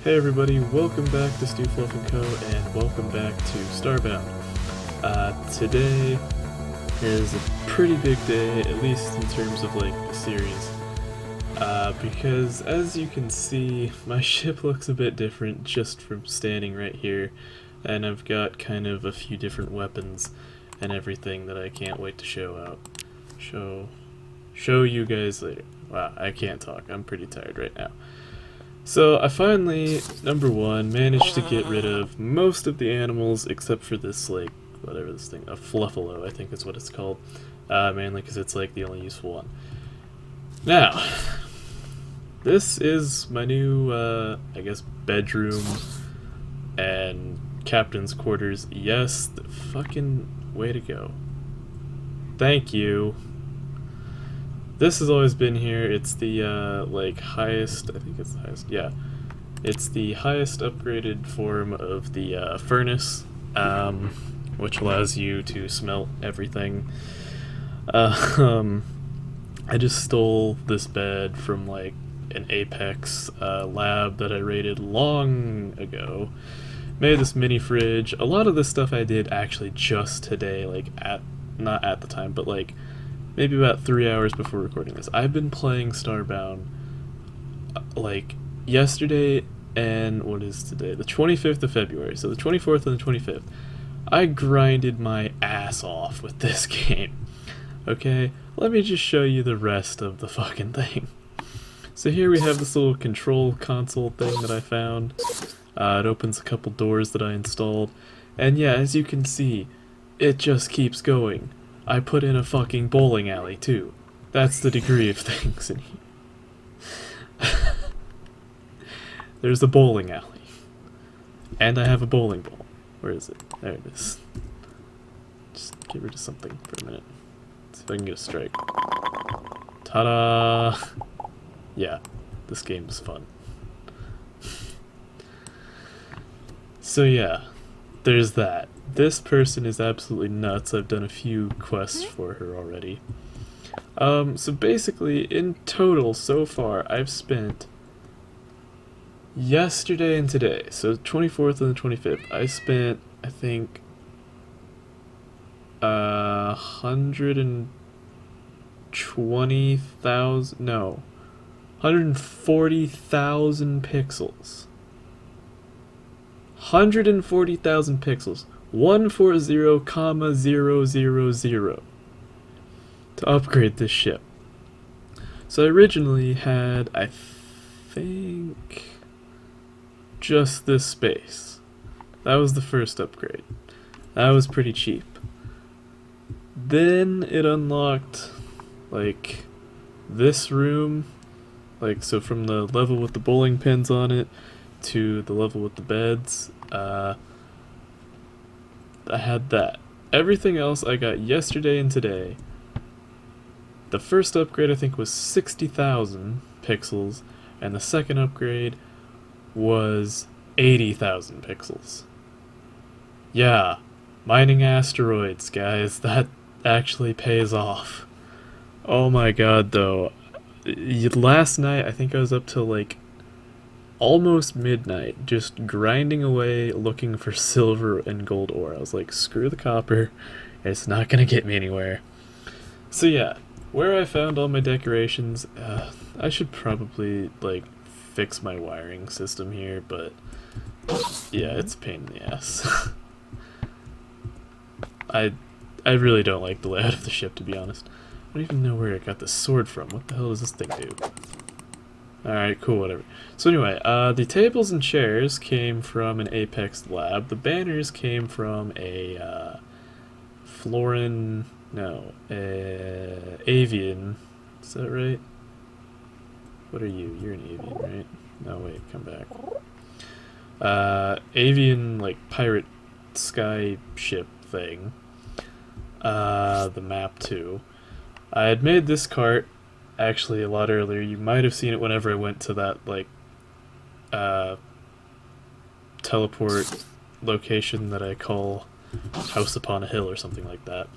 Hey everybody, welcome back to StuFluff & Co. and welcome back to Starbound. Today is a pretty big day, at least in terms of like the series, because as you can see, my ship looks a bit different just from standing right here, and I've got kind of a few different weapons and everything that I can't wait to show out. Show you guys later. Wow, I can't talk, I'm pretty tired right now. So I finally, number one, managed to get rid of most of the animals except for this, like, whatever this thing, a fluffalo, I think is what it's called, mainly because it's like the only useful one. Now, this is my new, I guess, bedroom and captain's quarters. Yes, the fucking way to go. Thank you. This has always been here. It's the, like, highest, I think it's the highest, yeah. It's the highest upgraded form of the, furnace, which allows you to smelt everything. I just stole this bed from, like, an Apex, lab that I raided long ago. Made this mini fridge. A lot of this stuff I did actually just today, like, not at the time, but, like, maybe about 3 hours before recording this. I've been playing Starbound, like, yesterday and what is today? The 25th of February, so the 24th and the 25th. I grinded my ass off with this game. Okay, let me just show you the rest of the fucking thing. So here we have this little control console thing that I found. It opens a couple doors that I installed. And yeah, as you can see, it just keeps going. I put in a fucking bowling alley, too. That's the degree of things in here. There's a bowling alley. And I have a bowling ball. Where is it? There it is. Just get rid of something for a minute. See if I can get a strike. Ta-da! Yeah, this game is fun. So yeah, there's that. This person is absolutely nuts. I've done a few quests for her already. So basically, in total, so far, I've spent yesterday and today, so 24th and the 25th, I spent, I think, 120,000, no, 140,000 pixels. 140,000 pixels. 140,000 to upgrade this ship. So I originally had, I think, just this space. That was the first upgrade. That was pretty cheap. Then it unlocked, like, this room, like, so from the level with the bowling pins on it to the level with the beds, I had that. Everything else I got yesterday and today. The first upgrade I think was 60,000 pixels, and the second upgrade was 80,000 pixels. Yeah, mining asteroids, guys, that actually pays off. Oh my god, though. Last night I think I was up till like almost midnight, just grinding away looking for silver and gold ore. I was like, screw the copper, it's not gonna get me anywhere. So yeah, where I found all my decorations, I should probably, like, fix my wiring system here, but yeah, it's a pain in the ass. I really don't like the layout of the ship, to be honest. I don't even know where I got this sword from. What the hell does this thing do? Alright, cool, whatever. So anyway, the tables and chairs came from an Apex lab. The banners came from a, Avian. Is that right? What are you? You're an Avian, right? No, wait, come back. Avian, like, pirate sky ship thing. The map, too. I had made this cart actually a lot earlier. You might have seen it whenever I went to that, like, teleport location that I call House Upon a Hill or something like that.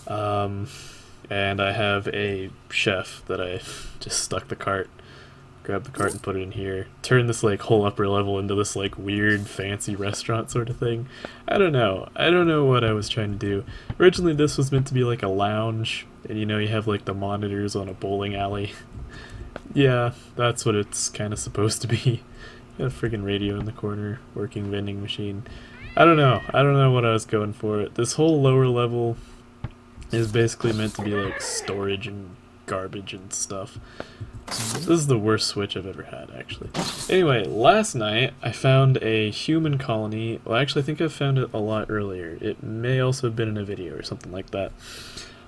And I have a chef that I just stuck the cart grab the cart and put it in here, turn this like whole upper level into this like weird fancy restaurant sort of thing. I don't know what I was trying to do. Originally this was meant to be like a lounge, and you know, you have like the monitors on a bowling alley. Yeah, that's what it's kind of supposed to be. Got a friggin' radio in the corner, working vending machine. I don't know what I was going for. This whole lower level is basically meant to be like storage and garbage and stuff. This is the worst Switch I've ever had, actually. Anyway, last night I found a human colony. Well, actually, I think I found it a lot earlier. It may also have been in a video or something like that.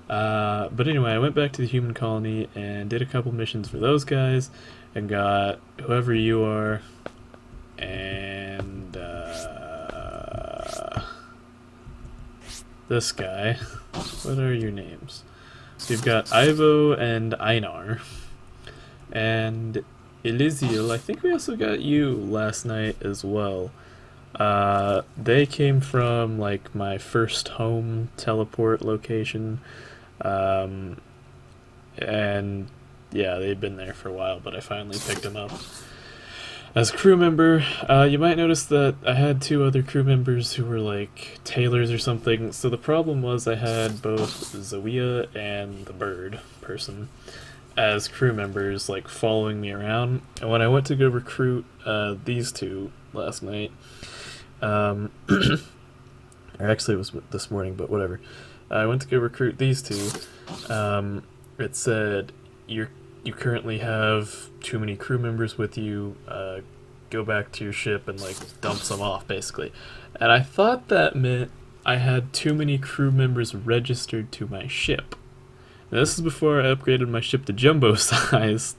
But anyway, I went back to the human colony and did a couple missions for those guys and got whoever you are and this guy. What are your names? So you've got Ivo and Einar. And Elysiel, I think we also got you last night as well. They came from like my first home teleport location. And yeah, they'd been there for a while, but I finally picked them up as a crew member. You might notice that I had 2 other crew members who were like tailors or something. So the problem was I had both Zawia and the bird person as crew members, like following me around. And when I went to go recruit these 2 last night, or actually it was this morning, but whatever. I went to go recruit these 2. It said you currently have too many crew members with you. Go back to your ship and like dump some off, basically. And I thought that meant I had too many crew members registered to my ship. Now, this is before I upgraded my ship to jumbo size,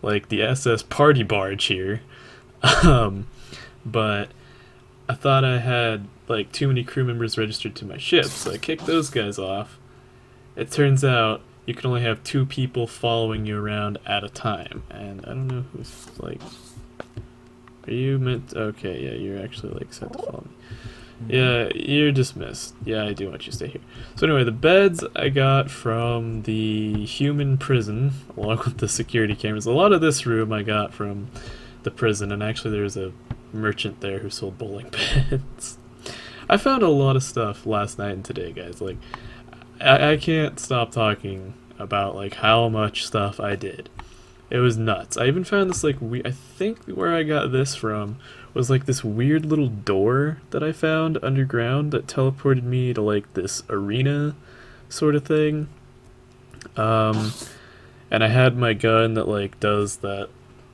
like the SS Party Barge here. But I thought I had like too many crew members registered to my ship, so I kicked those guys off. It turns out you can only have 2 people following you around at a time, and I don't know who's like. Are you meant? Okay, yeah, you're actually like set to follow me. Yeah, you're dismissed. Yeah, I do want you to stay here. So anyway, the beds I got from the human prison, along with the security cameras. A lot of this room I got from the prison, and actually there's a merchant there who sold bowling pins. I found a lot of stuff last night and today, guys. Like, I can't stop talking about like how much stuff I did. It was nuts. I even found this like I think where I got this from was like this weird little door that I found underground that teleported me to like this arena sort of thing. And I had my gun that like does that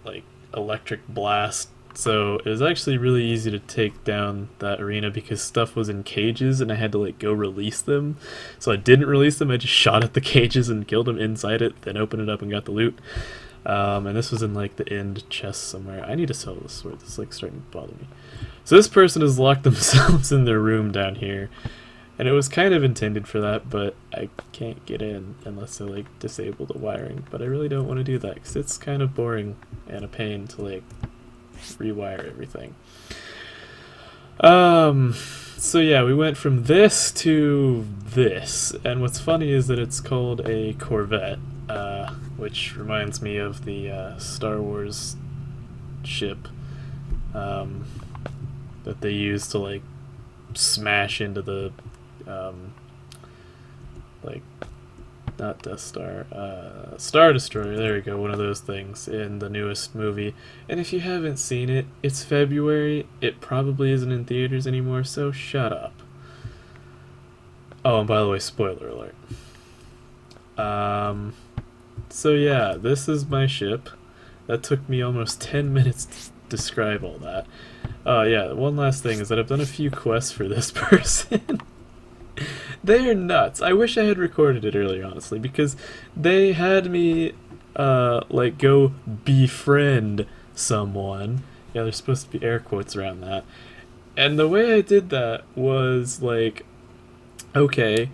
like electric blast. So it was actually really easy to take down that arena because stuff was in cages and I had to like go release them. So I didn't release them, I just shot at the cages and killed them inside it, then opened it up and got the loot. And this was in like the end chest somewhere. I need to sell this sword, this is like starting to bother me. So this person has locked themselves in their room down here. And it was kind of intended for that, but I can't get in unless I like disable the wiring. But I really don't want to do that because it's kind of boring and a pain to like rewire everything. So yeah, we went from this to this, and what's funny is that it's called a Corvette, which reminds me of the Star Wars ship that they use to like smash into the like not Death Star, Star Destroyer, there we go, one of those things in the newest movie. And if you haven't seen it, it's February, it probably isn't in theaters anymore, so shut up. Oh, and by the way, spoiler alert. So yeah, this is my ship. That took me almost 10 minutes to describe all that. Yeah, one last thing is that I've done a few quests for this person. They're nuts. I wish I had recorded it earlier, honestly, because they had me like go befriend someone. Yeah, there's supposed to be air quotes around that. And the way I did that was like, okay,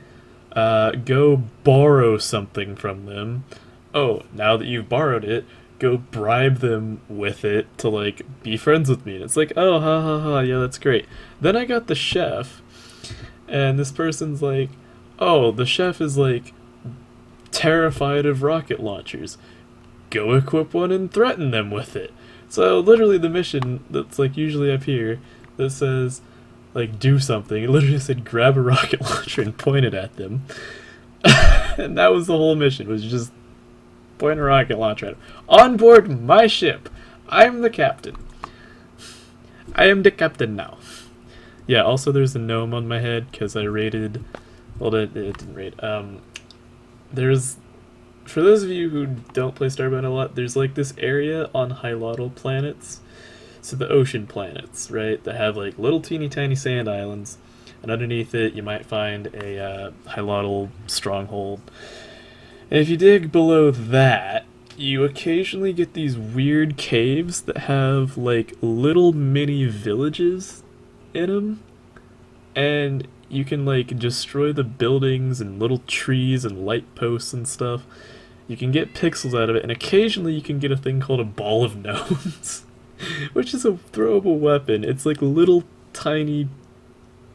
go borrow something from them. Oh, now that you've borrowed it, go bribe them with it to like be friends with me. And it's like, oh, ha ha ha, yeah, that's great. Then I got the chef. And this person's like, oh, the chef is like terrified of rocket launchers. go equip one and threaten them with it. So literally the mission that's like usually up here that says like do something, it literally said grab a rocket launcher and point it at them. And that was the whole mission, was just point a rocket launcher at them. On board my ship. I'm the captain. I am the captain now. Yeah, also there's a gnome on my head because I raided... Well, it didn't raid. There's... For those of you who don't play Starbound a lot, there's like this area on Hylotl planets. So the ocean planets, right? That have like little teeny tiny sand islands. And underneath it you might find a Hylotl stronghold. And if you dig below that, you occasionally get these weird caves that have like little mini villages in them, and you can like destroy the buildings and little trees and light posts and stuff. You can get pixels out of it, and occasionally you can get a thing called a ball of gnomes, which is a throwable weapon. It's like little tiny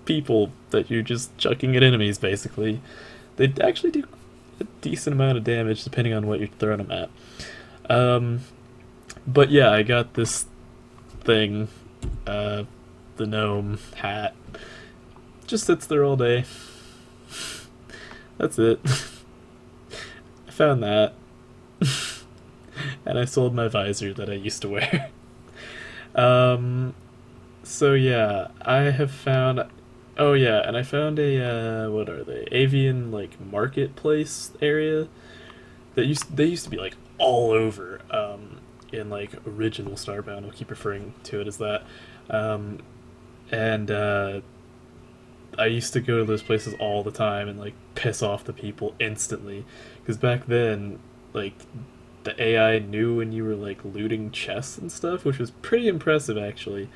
people that you're just chucking at enemies, basically. They actually do a decent amount of damage depending on what you're throwing them at. But yeah, I got this thing, the gnome hat. Just sits there all day. That's it. I found that. And I sold my visor that I used to wear. So yeah, I have found... Oh yeah, and I found a, what are they? Avian, like, marketplace area. They used to be, like, all over, in, like, original Starbound. I'll keep referring to it as that. I used to go to those places all the time and, like, piss off the people instantly. Because back then, like, the AI knew when you were, like, looting chests and stuff, which was pretty impressive, actually.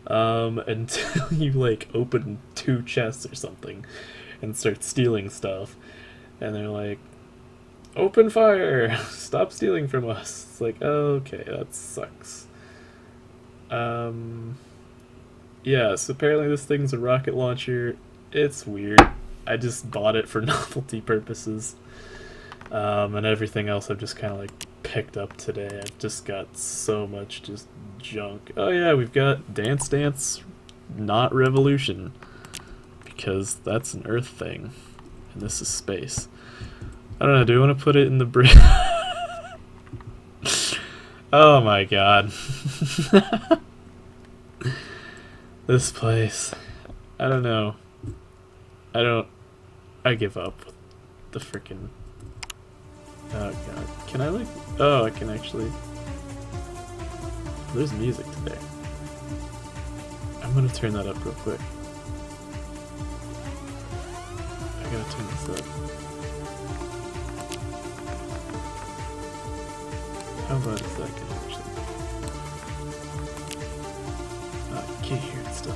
Until you, like, open 2 chests or something and start stealing stuff. And they're like, open fire! Stop stealing from us. It's like, oh, okay, that sucks. Yeah, so apparently this thing's a rocket launcher. It's weird. I just bought it for novelty purposes. And everything else I've just kind of, like, picked up today. I've just got so much just junk. Oh yeah, we've got Dance Dance, not Revolution. Because that's an Earth thing. And this is space. I don't know, do we want to put it in the bridge? Oh my god. This place. I don't know. I give up with the frickin'... Oh god. Can I like... Oh, I can actually... There's music today. I'm gonna turn that up real quick. I gotta turn this up. How about a second, actually? Oh, I can't hear it still.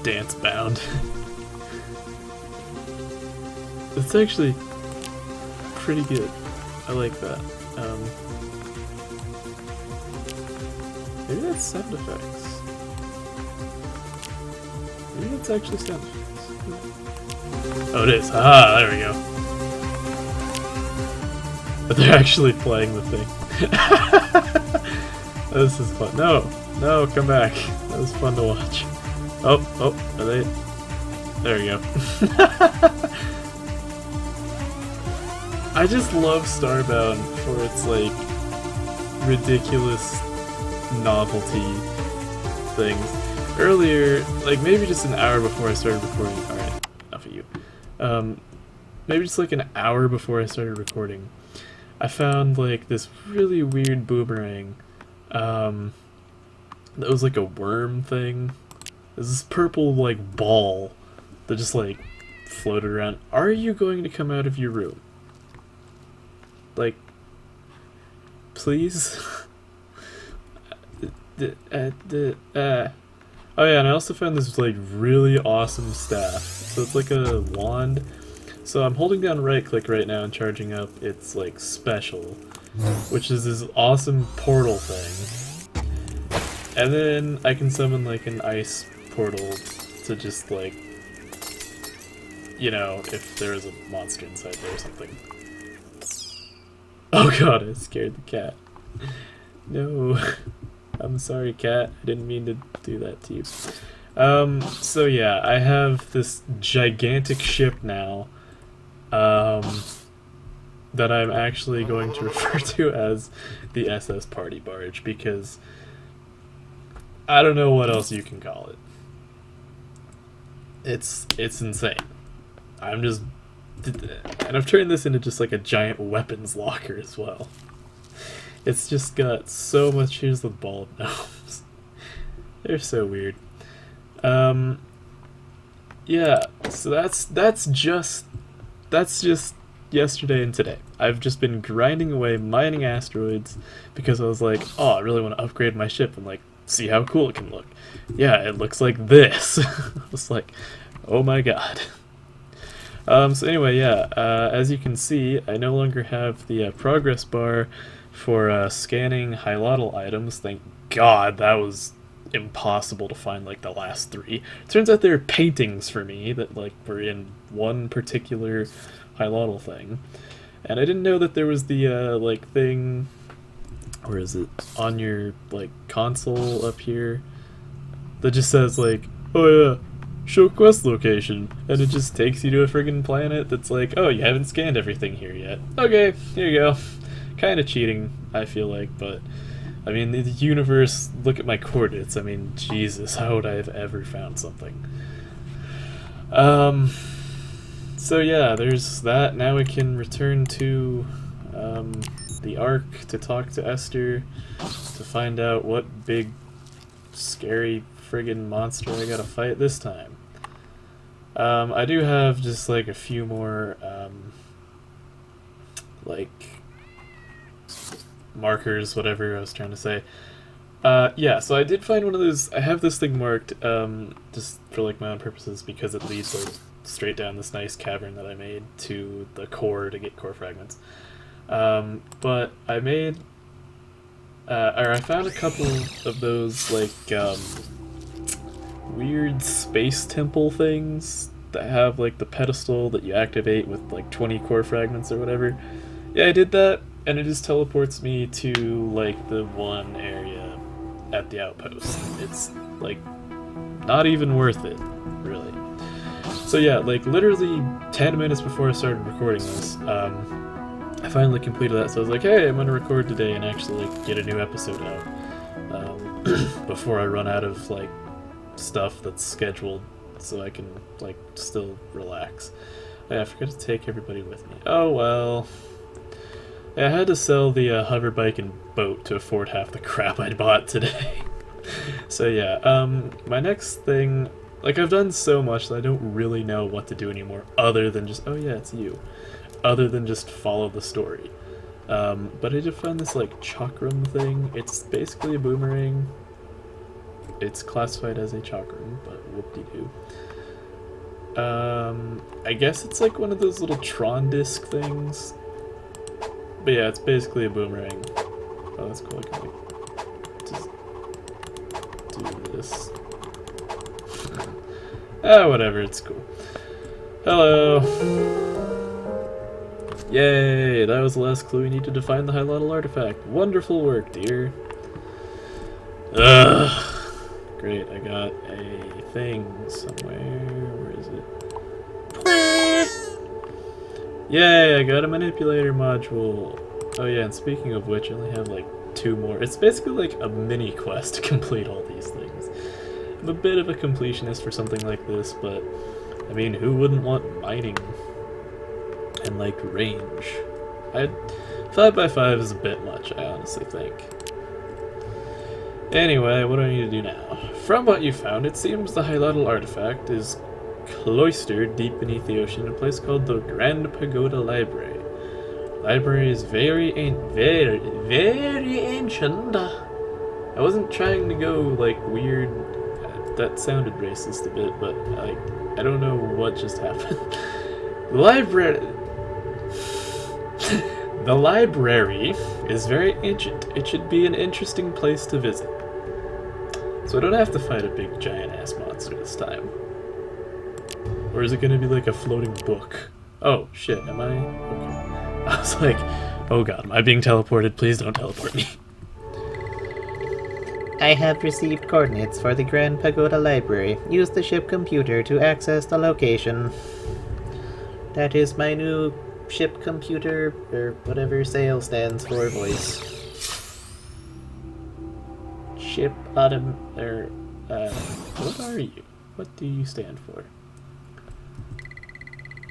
Dance-bound. It's actually pretty good. I like that. Maybe that's sound effects. Maybe that's actually sound effects. Oh, it is. Ah, there we go. But they're actually playing the thing. This is fun. No, come back. That was fun to watch. Oh, are they? There we go. I just love Starbound for its, like, ridiculous novelty things. Earlier, like, maybe just an hour before I started recording. Alright, enough of you. Maybe just, like, an hour before I started recording, I found, like, this really weird boomerang. That was, like, a worm thing. There's this purple, like, ball that just, like, floated around. Are you going to come out of your room? Like, please? Oh yeah, and I also found this, like, really awesome staff. So it's like a wand. So I'm holding down right click right now and charging up its, like, special, which is this awesome portal thing. And then I can summon like an ice portal to just like, you know, if there is a monster inside there or something. Oh god, I scared the cat. No. I'm sorry, cat. I didn't mean to do that to you. So yeah, I have this gigantic ship now, that I'm actually going to refer to as the SS Party Barge, because I don't know what else you can call it. It's insane. I'm just... And I've turned this into just like a giant weapons locker as well. It's just got so much... Here's the bald gnomes. They're so weird. Yeah, so that's just yesterday and today. I've just been grinding away mining asteroids because I was like, oh, I really want to upgrade my ship and like see how cool it can look. Yeah, it looks like this. I was like, oh my god. So anyway, yeah, as you can see, I no longer have the progress bar for scanning hilotl items. Thank god, that was impossible to find like the last 3. Turns out there are paintings for me that like were in one particular hilotl thing. And I didn't know that there was the like thing, or is it on your like console up here, that just says like, oh yeah, show quest location, and it just takes you to a friggin' planet that's like, oh, you haven't scanned everything here yet. Okay, here you go. Kind of cheating, I feel like, but I mean, the universe, look at my coordinates. I mean, Jesus, how would I have ever found something? So yeah, there's that. Now we can return to the Ark to talk to Esther, to find out what big, scary friggin' monster I gotta fight this time. I do have just like a few more like markers, whatever I was trying to say. Yeah, so I did find one of those. I have this thing marked just for like my own purposes because it leads like straight down this nice cavern that I made to the core to get core fragments. But I made or I found a couple of those like weird space temple things that have like the pedestal that you activate with like 20 core fragments or whatever. Yeah, I did that, and it just teleports me to like the one area at the outpost. It's like not even worth it, really. So yeah, like literally 10 minutes before I started recording this, I finally completed that. So I was like, hey, I'm gonna record today and actually like get a new episode out before I run out of like stuff that's scheduled, so I can like still relax. Yeah, I forgot to take everybody with me. Oh well. Yeah, I had to sell the hover bike and boat to afford half the crap I bought today. So yeah, my next thing, like I've done so much that I don't really know what to do anymore other than just, oh yeah, it's you. Other than just follow the story. But I did find this like chakram thing. It's basically a boomerang. It's classified as a chakram, but whoop-de-doo. I guess it's like one of those little Tron disc things. But yeah, it's basically a boomerang. Oh, that's cool. I can like just do this. Ah, whatever, it's cool. Hello! Yay, that was the last clue we needed to find the hilotl artifact. Wonderful work, dear. Ugh. Great, I got a thing somewhere. Where is it? Yay, I got a manipulator module. Oh yeah, and speaking of which, I only have like 2 more. It's basically like a mini quest to complete all these things. I'm a bit of a completionist for something like this, but I mean, who wouldn't want mining and like range? 5x5 is a bit much, I honestly think. Anyway, what do I need to do now? From what you found, it seems the hilotl artifact is cloistered deep beneath the ocean in a place called the Grand Pagoda Library. The library is very ancient. I wasn't trying to go like weird. That sounded racist a bit, but like I don't know what just happened. The library is very ancient. It should be an interesting place to visit. So I don't have to fight a big giant-ass monster this time. Or is it gonna be like a floating book? Oh, shit, am I? Okay. I was like, oh god, am I being teleported? Please don't teleport me. I have received coordinates for the Grand Pagoda Library. Use the ship computer to access the location. That is my new ship computer, or whatever SAIL stands for, voice. Ship what are you? What do you stand for?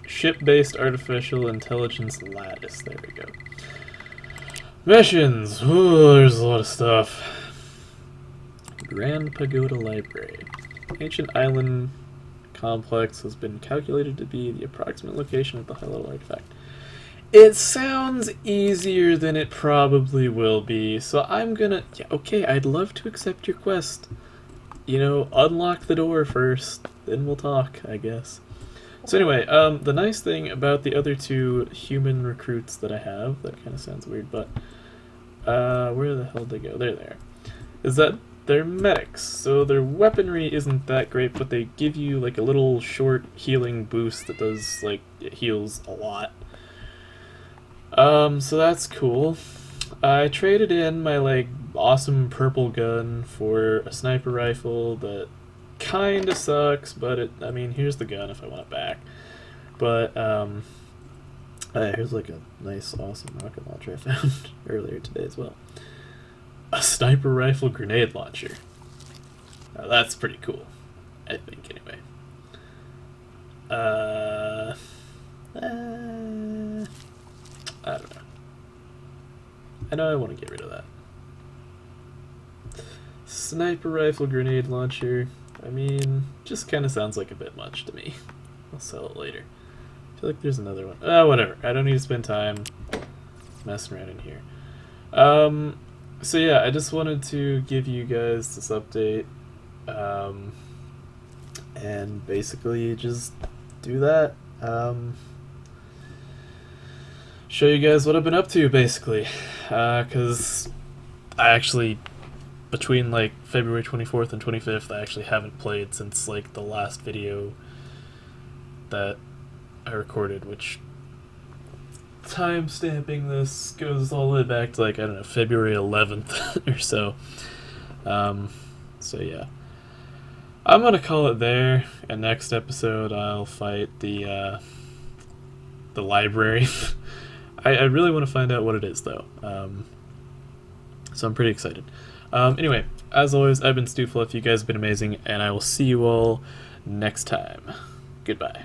Ship-based artificial intelligence lattice, there we go. Missions! Ooh, there's a lot of stuff. Grand Pagoda Library. Ancient island complex has been calculated to be the approximate location of the high-level artifact. It sounds easier than it probably will be, so I'm gonna... Yeah, okay, I'd love to accept your quest. You know, unlock the door first, then we'll talk, I guess. So anyway, the nice thing about the other two human recruits that I have, that kind of sounds weird, but... where the hell did they go? They're there. Is that they're medics, so their weaponry isn't that great, but they give you like a little short healing boost that does, like, it heals a lot. So that's cool. I traded in my, like, awesome purple gun for a sniper rifle that kinda sucks, but I mean, here's the gun if I want it back. But, here's like a nice, awesome rocket launcher I found earlier today as well. A sniper rifle grenade launcher. Now that's pretty cool, I think, anyway. I don't know. I know I want to get rid of that. Sniper rifle grenade launcher. I mean, just kind of sounds like a bit much to me. I'll sell it later. I feel like there's another one. Whatever. I don't need to spend time messing around in here. So yeah, I just wanted to give you guys this update. And basically just do that. Show you guys what I've been up to, basically. Because I actually, between like February 24th and 25th, I actually haven't played since like the last video that I recorded, which time stamping this goes all the way back to like, I don't know, February 11th or so. So yeah. I'm gonna call it there, and next episode I'll fight the library. I really want to find out what it is, though. So I'm pretty excited. Anyway, as always, I've been StuFluff. You guys have been amazing, and I will see you all next time. Goodbye.